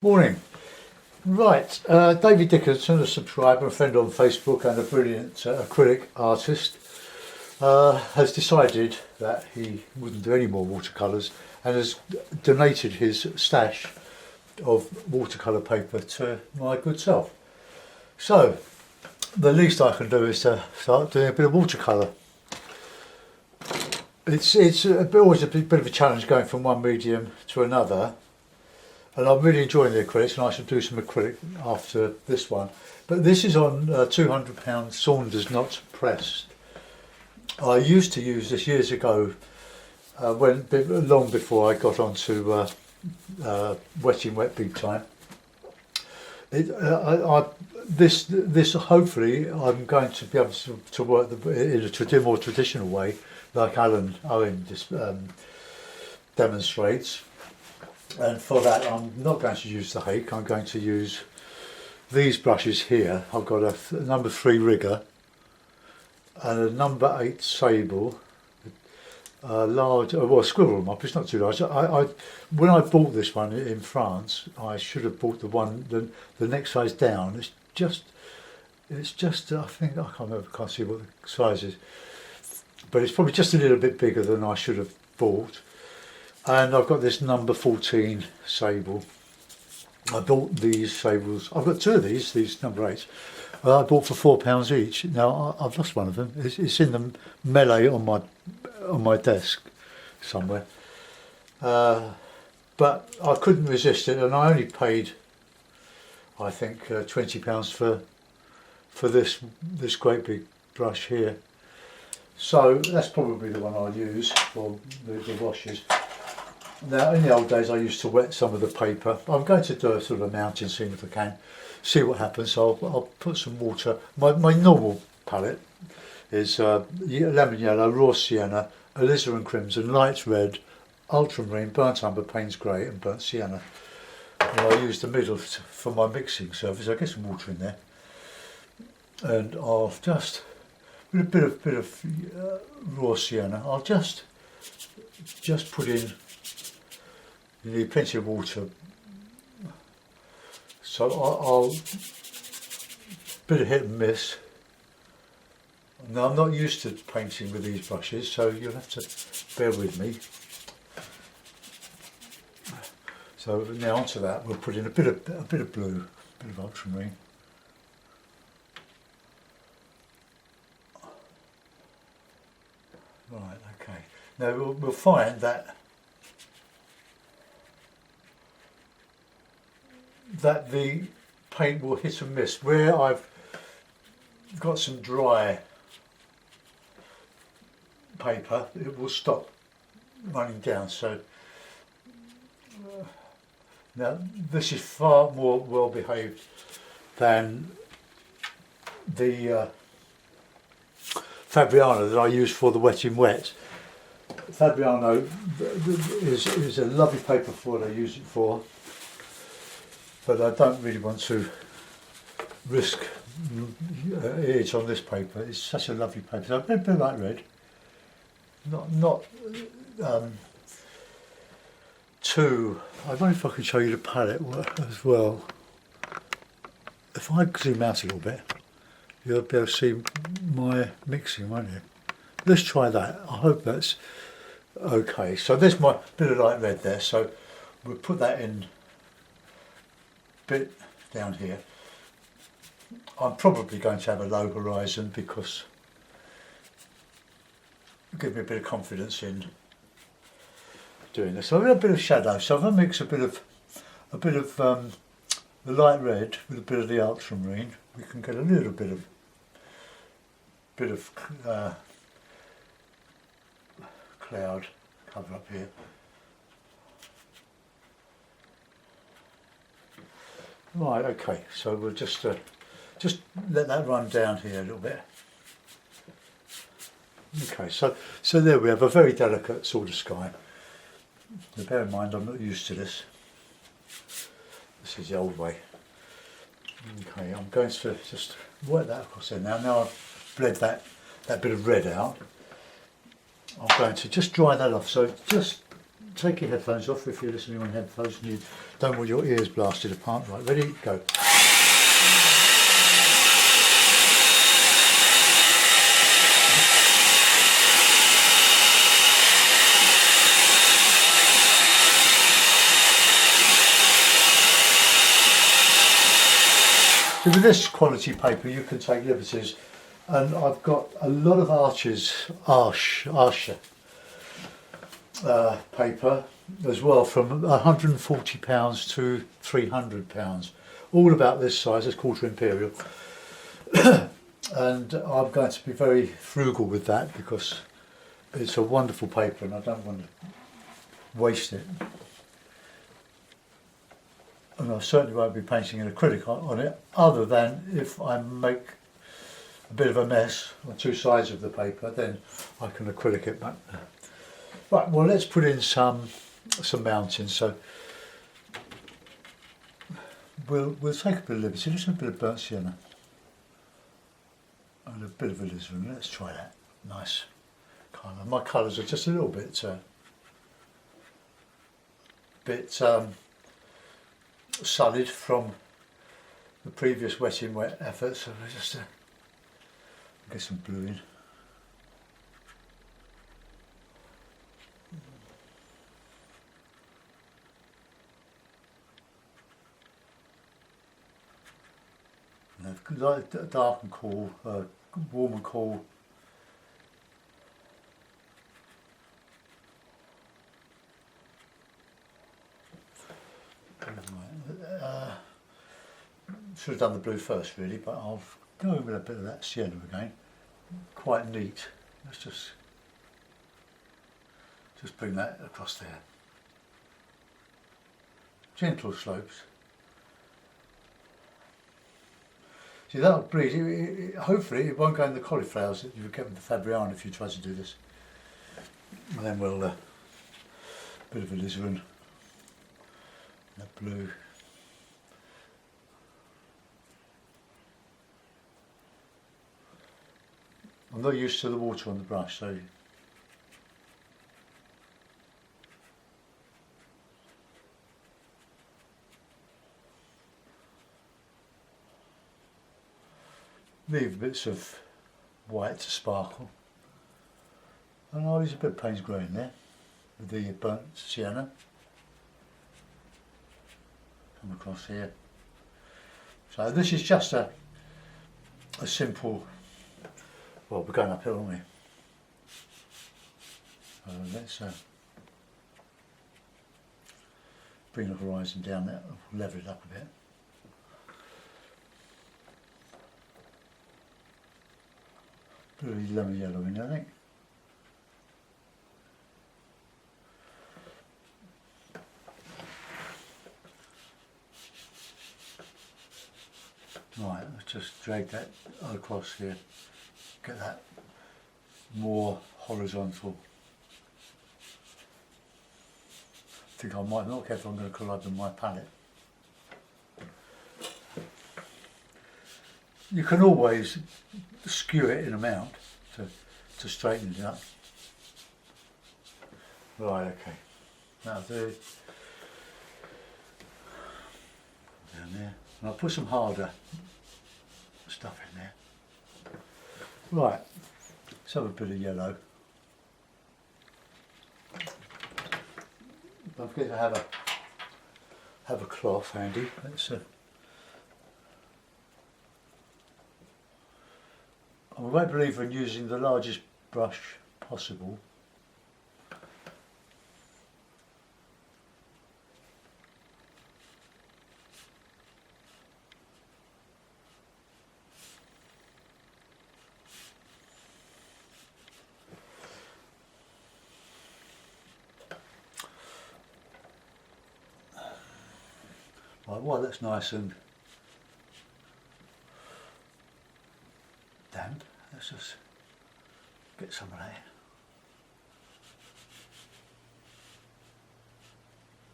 Morning. Right, David Dickinson, a subscriber, a friend on Facebook and a brilliant acrylic artist, has decided that he wouldn't do any more watercolours and has donated his stash of watercolour paper to my good self. So, the least I can do is to start doing a bit of watercolour. It's always a bit of a challenge going from one medium to another. And I'm really enjoying the acrylics, and I should do some acrylic after this one. But this is on £200 Saunders not pressed. I used to use this years ago, long before I got onto wetting wet big time. This hopefully I'm going to be able to work in a more traditional way, like Alan Owen demonstrates. And for that I'm not going to use the hake, I'm going to use these brushes here. I've got a number 3 rigger and a number 8 sable, large, well, squirrel mop, it's not too large. When I bought this one in France, I should have bought the next size down. It's just I think, I can't see what the size is, but it's probably just a little bit bigger than I should have bought. And I've got this number 14 sable. I bought these sables. I've got two of these number 8s. I bought for £4 each. Now I've lost one of them. It's in the melee on my desk somewhere. But I couldn't resist it, and I only paid, I think, £20 for this great big brush here. So that's probably the one I'll use for the washes. Now, in the old days I used to wet some of the paper. I'm going to do a sort of a mountain scene if I can, see what happens. So I'll put some water. My normal palette is lemon yellow, raw sienna, alizarin crimson, light red, ultramarine, burnt umber, Payne's grey and burnt sienna. And I use the middle for my mixing surface. I'll get some water in there. And I'll just, with a bit of raw sienna, I'll just put in. You need plenty of water, so I'll bit of hit and miss. Now I'm not used to painting with these brushes, so you'll have to bear with me. So now onto that, we'll put in a bit of blue, a bit of ultramarine. Right, okay. Now we'll find that the paint will hit and miss. Where I've got some dry paper, it will stop running down. So now this is far more well behaved than the Fabriano that I use for the wetting wet. Fabriano is a lovely paper for what I use it for. But I don't really want to risk it on this paper. It's such a lovely paper. So a bit light red, not too. I wonder if I can show you the palette as well. If I zoom out a little bit, you'll be able to see my mixing, won't you? Let's try that. I hope that's okay. So there's my bit of light red there. So we'll put that in. Bit down here. I'm probably going to have a low horizon because it'll give me a bit of confidence in doing this. So I've got a bit of shadow. So if I mix a bit of the light red with a bit of the ultramarine, we can get a little bit of cloud cover up here. Right, okay, so we'll just let that run down here a little bit. Okay, so there we have a very delicate sort of sky. Now bear in mind I'm not used to this. This is the old way. Okay, I'm going to just work that across there now. Now I've bled that bit of red out. I'm going to just dry that off. So just take your headphones off if you're listening on headphones and you don't want your ears blasted apart. Right, ready, go. So with this quality paper you can take liberties, and I've got a lot of Usher paper as well, from £140 to £300, all about this size, it's quarter imperial. And I'm going to be very frugal with that because it's a wonderful paper and I don't want to waste it. And I certainly won't be painting an acrylic on it, other than if I make a bit of a mess on two sides of the paper, then I can acrylic it back there. Right, well let's put in some mountains. So we'll take a bit of liberty, just a bit of burnt sienna and a bit of alizarin. Let's try that. Nice colour. My colours are just a little bit sullied from the previous wet in wet effort, so we'll just get some blue in. Dark and cool, warm and cool. Should have done the blue first really, but I'll go with a bit of that sienna again. Quite neat. Let's just bring that across there. Gentle slopes. See, that'll bleed. Hopefully it won't go in the cauliflowers that you would get with the Fabriano if you try to do this. And then we'll a bit of alizarin, that blue. I'm not used to the water on the brush, so leave bits of white to sparkle. And I'll use a bit of Payne's grey in there with the burnt sienna. Come across here. So this is just a simple, well, we're going uphill, aren't we? So let's bring the horizon down there, level it up a bit. Really lemon yellow in there, I think. Right, let's just drag that across here, get that more horizontal. I think I might not care if I'm going to collide with my palette. You can always skew it in amount to straighten it up. Right, okay. That'll do. Down there. And I'll put some harder stuff in there. Right, let's have a bit of yellow. Don't forget to have a cloth handy. Let's I'm a great believer in using the largest brush possible. Right, while that's nice and damp, let's just get some of that.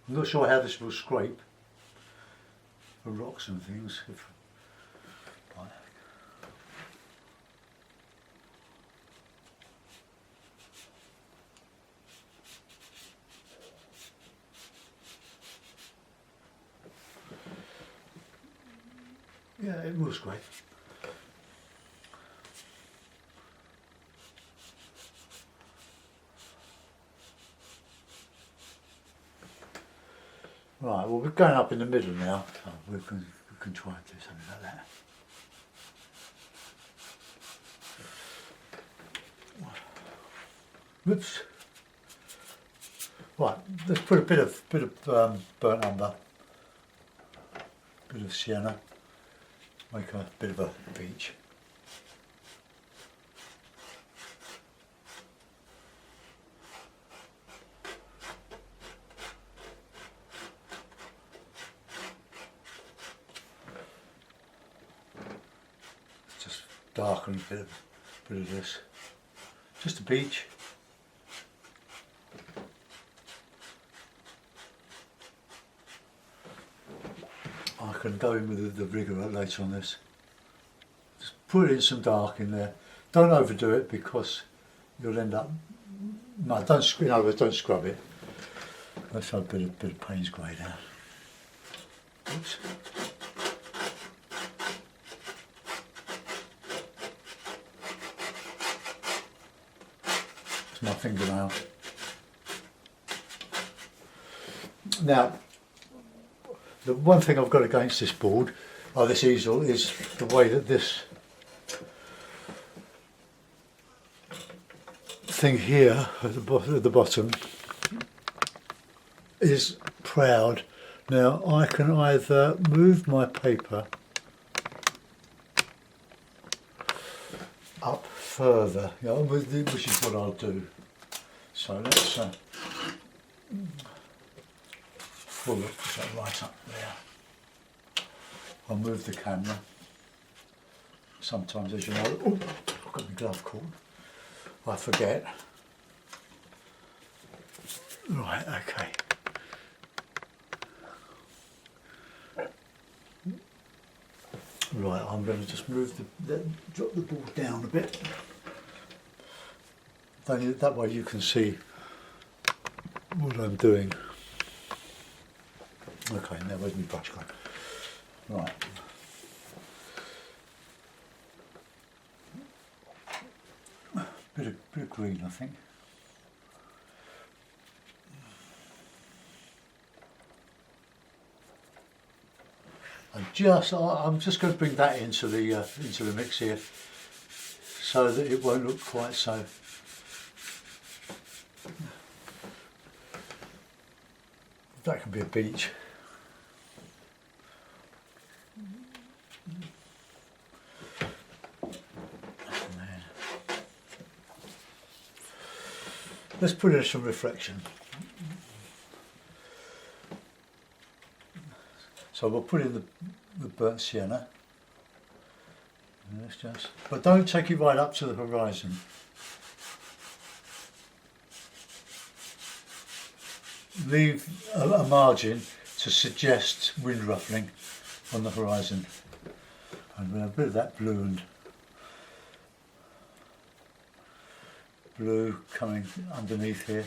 I'm not sure how this will scrape for rocks and things. Right. Yeah, it was great. Right, well we're going up in the middle now, so we can try and do something like that. Whoops. Right, let's put a bit of burnt umber, bit of sienna, make a bit of a beach. Just darken a bit of this. Just a beach. I can go in with the rigger later on this. Just put in some dark in there. Don't overdo it because you'll end up. No, don't scrub it. Let's have a bit of Payne's grey down. Oops. It's my fingernail. Now, the one thing I've got against this board, or this easel, is the way that this thing here at the bottom is proud. Now I can either move my paper up further, which is what I'll do. So let's pull that right up there. I'll move the camera. Sometimes, as you know, oh, I've got my glove caught. I forget. Right, okay. Right, I'm going to just move drop the board down a bit. That way you can see what I'm doing. Okay, now where's my brush gone? Right. Bit of green, I think. I'm just going to bring that into the mix here, so that it won't look quite so. That can be a beach. Let's put in some reflection. So we'll put in the burnt sienna. And let's but don't take it right up to the horizon. Leave a margin to suggest wind ruffling on the horizon. And we'll have a bit of that blue coming underneath here.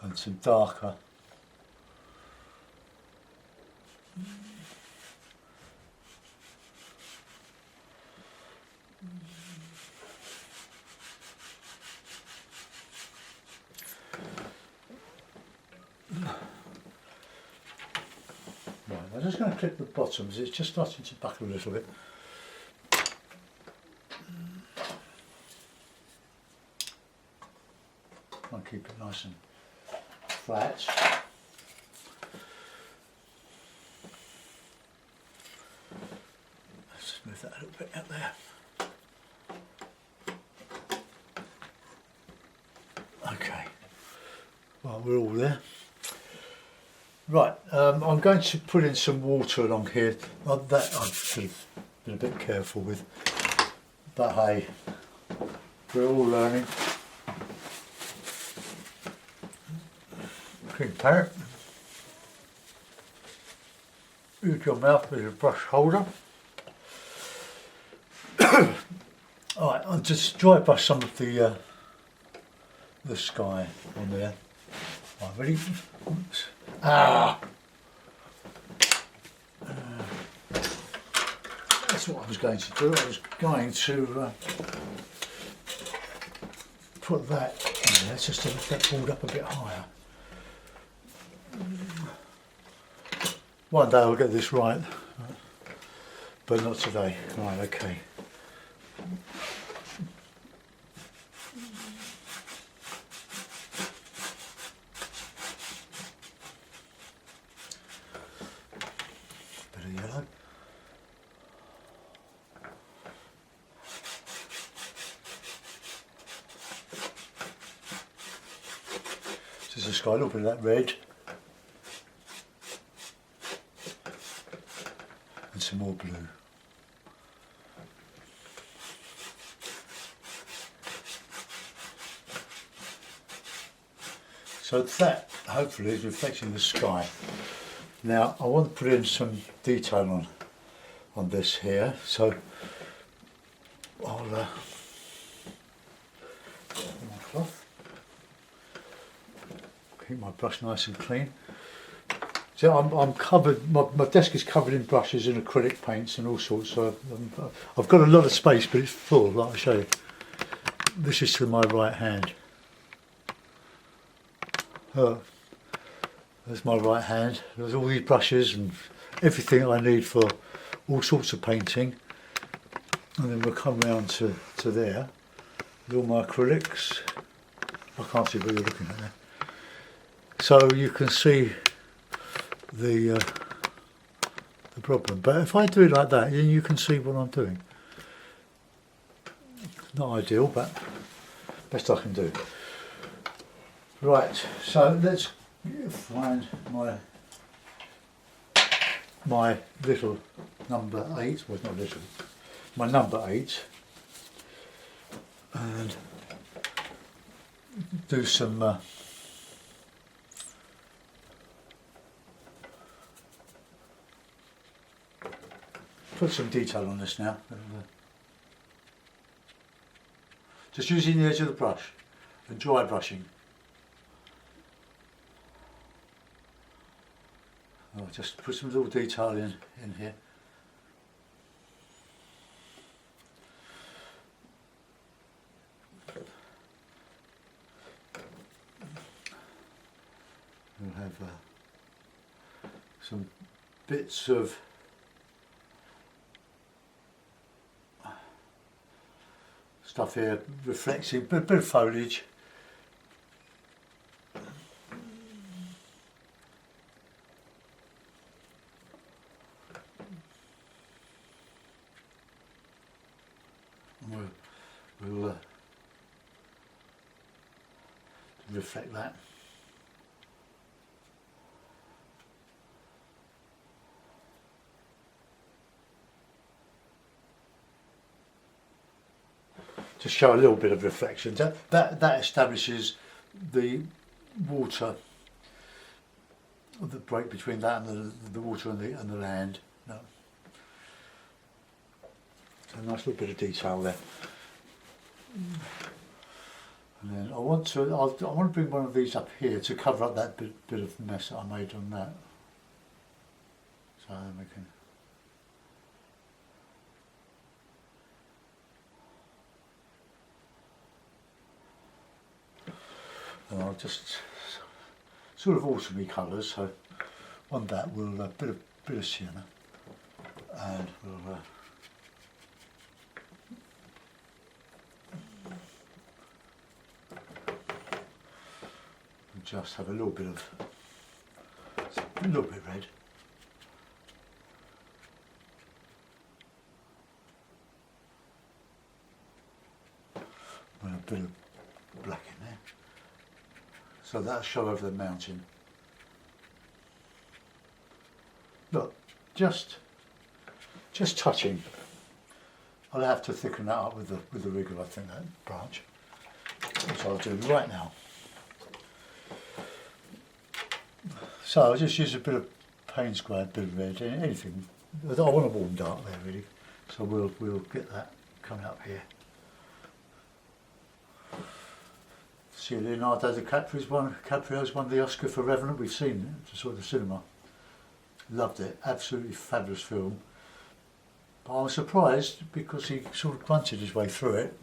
And some darker. Right, I'm just going to clip the bottoms, it's just starting to buckle a little bit. Try and keep it nice and flat. Let's just move that a little bit out there. Okay, well, we're all there. Right, I'm going to put in some water along here. That I should have been a bit careful with, but hey, we're all learning. Green parrot. use your mouth as a brush holder. Alright, I'll just dry brush some of the sky on there. Right, ready? Oops. Ah! That's what I was going to do. I was going to put that in there just to lift that board up a bit higher. One day I'll get this right, but not today. Right, okay. Bit of yellow. Just a sky, a little bit of that red. And some more blue. So that hopefully is reflecting the sky. Now I want to put in some detail on this here, so I'll my cloth, keep my brush nice and clean. So I'm covered, my desk is covered in brushes and acrylic paints and all sorts, so I've got a lot of space, but it's full, like I show you. This is to my right hand. There's my right hand. There's all these brushes and everything I need for all sorts of painting. And then we'll come round to there with all my acrylics. I can't see what you're looking at there. So you can see the problem, but if I do it like that, then you can see what I'm doing. Not ideal, but best I can do. Right, so let's find my little number 8. Well, it's not little. My number 8, and do some. Put some detail on this now. Just using the edge of the brush and dry brushing. I'll just put some little detail in here. We'll have some bits of stuff here reflecting, a bit of foliage. We'll reflect that. To show a little bit of reflection. That establishes the water, the break between that and the water and the land. No. So a nice little bit of detail there. And then I want to bring one of these up here to cover up that bit of mess that I made on that. So then we can. And I'll just sort of autumny colours. So on that we'll a bit of sienna, and we'll. Just have a little bit red. And a bit of black in there. So that'll show over the mountain. Look, just touching. I'll have to thicken that up with the rigger, I think, that branch. Which I'll do right now. So I'll just use a bit of Payne's grey, a bit of red, anything. I want a warm dark there really, so we'll get that coming up here. See, Leonardo DiCaprio's won the Oscar for Revenant. We've seen it, just saw it at the cinema. Loved it, absolutely fabulous film. But I was surprised because he sort of grunted his way through it.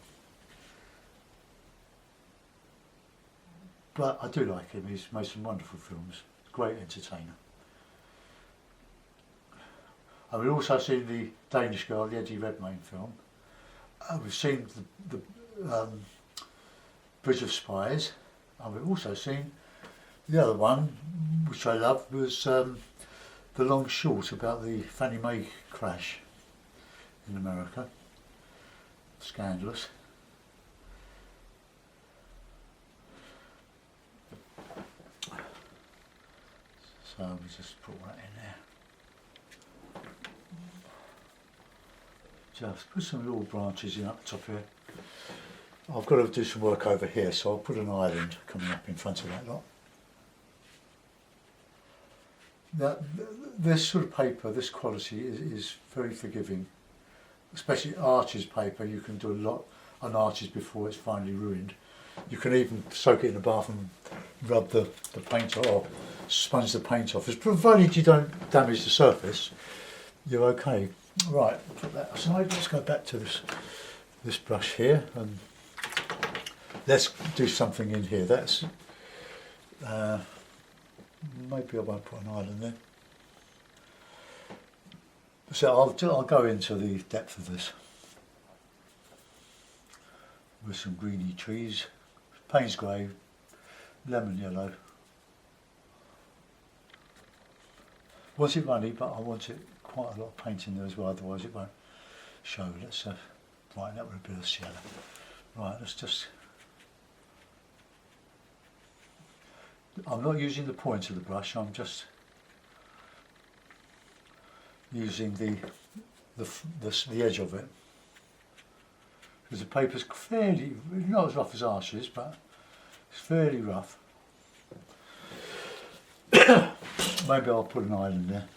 But I do like him, he's made some wonderful films, great entertainer. And we've also seen the Danish Girl, the Eddie Redmayne film. We've seen the Bridge of Spies, and we've also seen the other one, which I love, was The Long Short, about the Fannie Mae crash in America. Scandalous. So we just put that in there. Just put some little branches in up the top here. I've got to do some work over here, so I'll put an island coming up in front of that lot. Now, this sort of paper, this quality is very forgiving, especially Arches paper. You can do a lot on Arches before it's finally ruined. You can even soak it in a bath and rub the paint off, or sponge the paint off. Provided you don't damage the surface, you're okay. Right, put that aside. Let's go back to this brush here, and let's do something in here. That's maybe I won't put an island there. So I'll go into the depth of this with some greeny trees, Payne's grey, lemon yellow. Want it runny, but I want it quite a lot of paint in there as well, otherwise it won't show. Let's brighten that with a bit of yellow. Right, let's just... I'm not using the point of the brush, I'm just using the edge of it. Because the paper's fairly, not as rough as Arches, but it's fairly rough. Maybe I'll put an island there.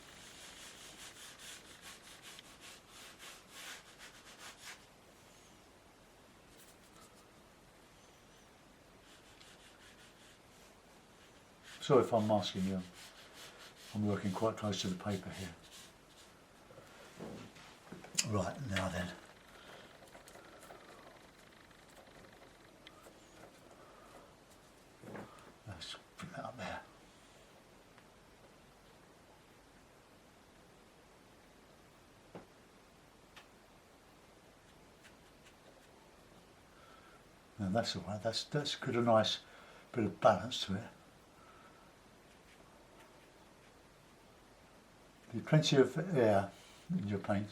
Sorry if I'm masking you, I'm working quite close to the paper here. Right, now then. Let's put that up there. Now that's all right, that's got a nice bit of balance to it. There's plenty of air in your paint.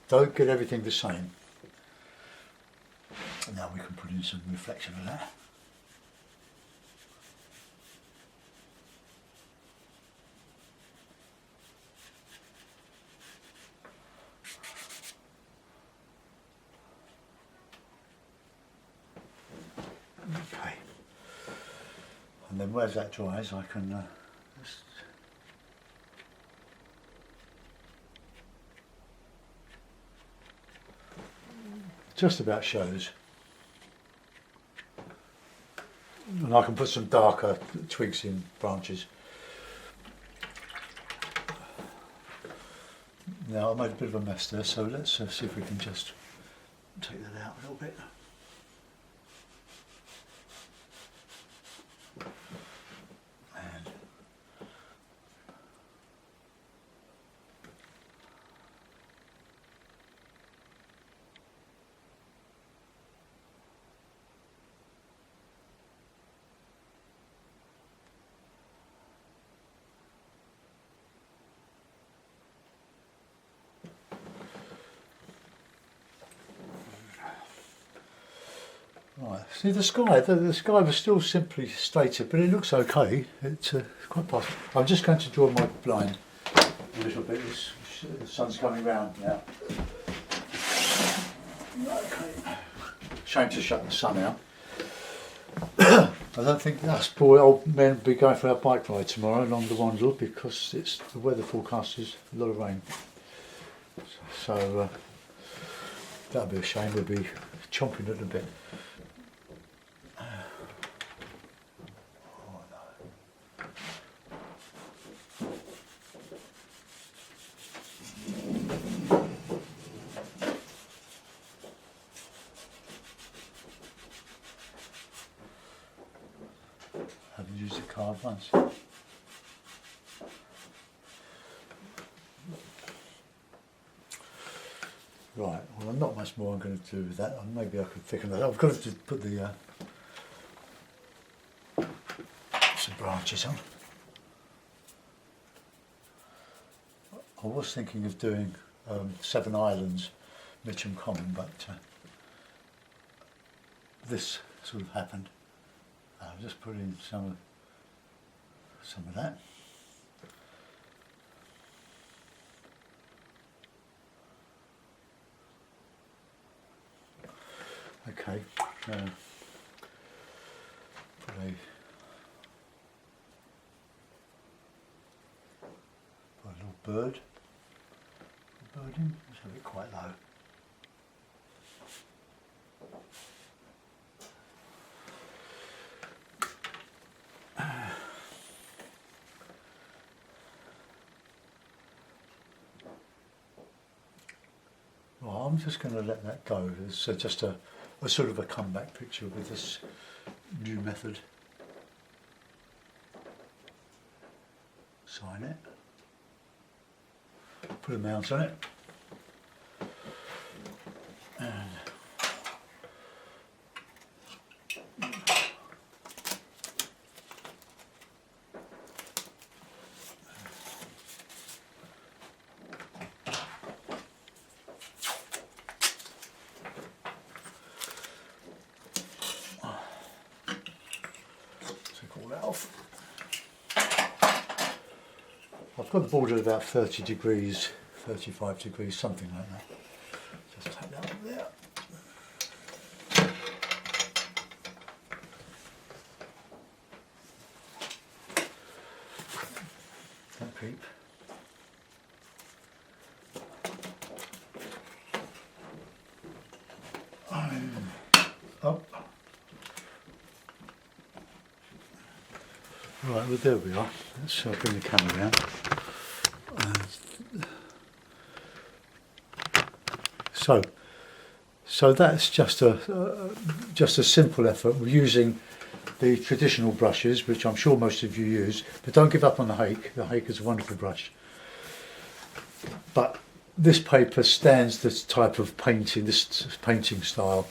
Don't get everything the same. Now we can put in some reflection of that. Okay. And then as that dries, I can just about shows. And I can put some darker twigs in, branches. Now I made a bit of a mess there, so let's see if we can just take that out a little bit. Right, see the sky was still simply stated, but it looks okay. It's quite possible. I'm just going to draw my blind a little bit. The sun's coming round now. Okay. Shame to shut the sun out. I don't think us boy old men will be going for our bike ride tomorrow along the Wandle because the weather forecast is a lot of rain. So that'll be a shame. We'll be chomping at the bit. Haven't used the card once. Right, well, not much more I'm going to do with that. Maybe I could thicken that. I've got to put the some branches on. I was thinking of doing Seven Islands, Mitcham Common, but this sort of happened. I'll just put in some of that. Okay, put a little bird in, let's have it quite low. Well, I'm just going to let that go. It's just a sort of a comeback picture with this new method. Sign it. Put a mount on it. And off. I've got the board at about 30 degrees, 35 degrees, something like that. Just take that up there. Don't peep. Up. Right, well there we are. Let's bring the camera down. So that's just a simple effort. We're using the traditional brushes, which I'm sure most of you use, but don't give up on the hake. The hake is a wonderful brush. But this paper stands this type of painting, this painting style.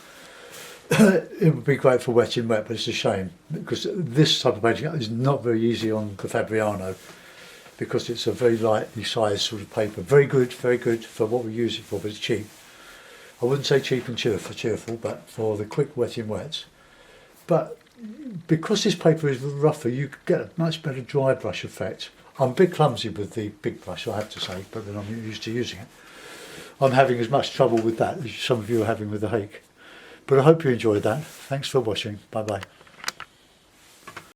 It would be great for wet in wet, but it's a shame because this type of painting is not very easy on the Fabriano because it's a very lightly sized sort of paper. Very good for what we use it for, but it's cheap. I wouldn't say cheap and cheerful, but for the quick wet in wets. But because this paper is rougher, you get a much better dry brush effect. I'm a bit clumsy with the big brush, I have to say, but then I'm used to using it. I'm having as much trouble with that as some of you are having with the hake. But I hope you enjoyed that. Thanks for watching. Bye bye.